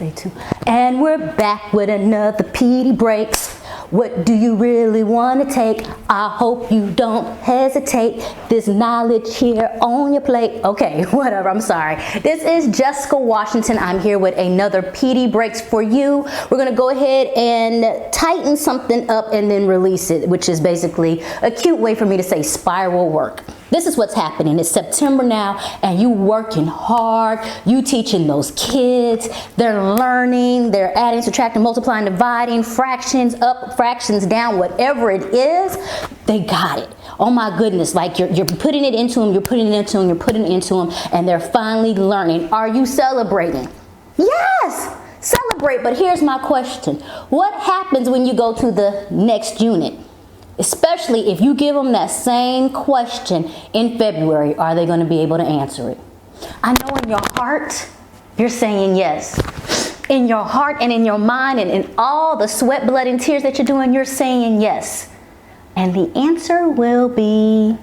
And we're back with another PD Breaks. What do you really want to take? I hope you don't hesitate. This knowledge here on your plate. Okay, whatever, I'm sorry. This is Jessica Washington. I'm here with another PD Breaks for you. We're going to go ahead and tighten something up and then release it, which is basically a cute way for me to say spiral work. This is what's happening. It's September now, and you working hard. You teaching those kids. They're learning. They're adding, subtracting, multiplying, dividing, fractions up, fractions down, whatever it is. They got it. Oh my goodness! Like you're putting it into them. You're putting it into them. You're putting it into them, and they're finally learning. Are you celebrating? Yes, celebrate. But here's my question: what happens when you go to the next unit? Especially if you give them that same question in February, are they going to be able to answer it? I know in your heart, you're saying yes. In your heart and in your mind and in all the sweat, blood, and tears that you're doing, you're saying yes. And the answer will be...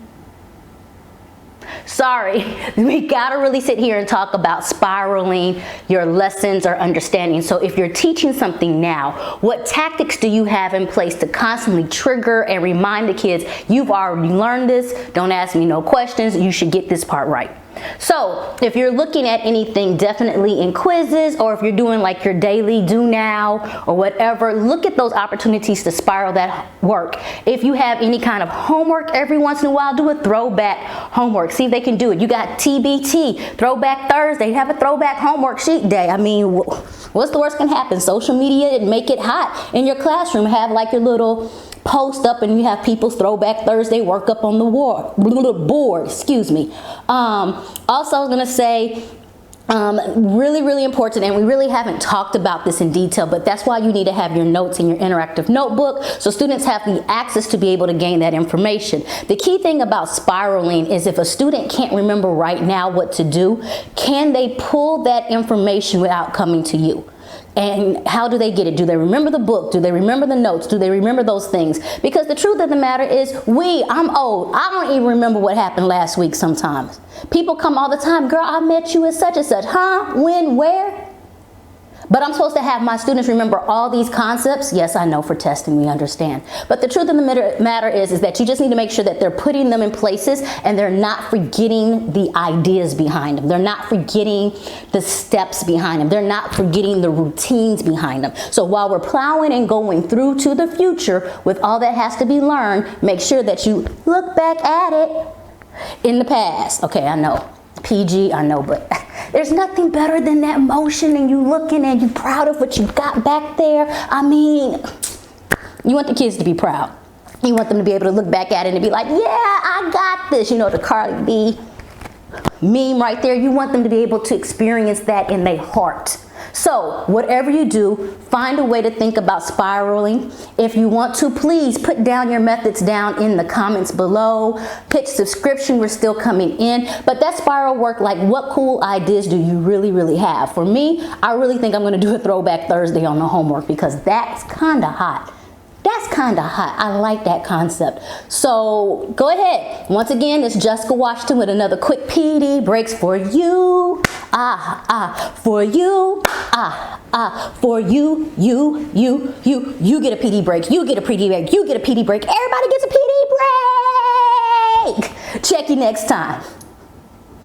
Sorry, we gotta really sit here and talk about spiraling your lessons or understanding. So if you're teaching something now, what tactics do you have in place to constantly trigger and remind the kids, you've already learned this, don't ask me no questions, you should get this part right. So if you're looking at anything definitely in quizzes, or if you're doing like your daily do now or whatever, look at those opportunities to spiral that work. If you have any kind of homework every once in a while, do a throwback homework. See if they can do it. You got TBT, Throwback Thursday, have a throwback homework sheet day. I mean, what's the worst can happen? Social media, make it hot in your classroom. Have like your little post up and you have people's Throwback Thursday work up on the board, excuse me. Also, I was gonna say, really important, and we really haven't talked about this in detail, but that's why you need to have your notes in your interactive notebook so students have the access to be able to gain that information. The key thing about spiraling is if a student can't remember right now what to do, can they pull that information without coming to you? And how do they get it? Do they remember the book? Do they remember the notes? Do they remember those things? Because the truth of the matter is, I'm old. I don't even remember what happened last week sometimes. People come all the time, girl, I met you at such and such. Huh? When? Where? But I'm supposed to have my students remember all these concepts. Yes, I know for testing, we understand. But the truth of the matter is that you just need to make sure that they're putting them in places and they're not forgetting the ideas behind them. They're not forgetting the steps behind them. They're not forgetting the routines behind them. So while we're plowing and going through to the future with all that has to be learned, make sure that you look back at it in the past. Okay, I know. PG, I know, but there's nothing better than that motion and you looking and you proud of what you got back there. I mean, you want the kids to be proud. You want them to be able to look back at it and be like, yeah, I got this. You know, the Cardi B meme right there. You want them to be able to experience that in their heart. So whatever you do, find a way to think about spiraling. If you want to, please put down your methods down in the comments below. Hit subscription, we're still coming in. But that spiral work, like what cool ideas do you really have? For me, I really think I'm going to do a Throwback Thursday on the homework because that's kind of hot. That's kind of hot. I like that concept. So go ahead. Once again, it's Jessica Washington with another quick PD Breaks for you. For you. For you. You get a PD break. You get a PD break. You get a PD break. Everybody gets a PD break. Check you next time.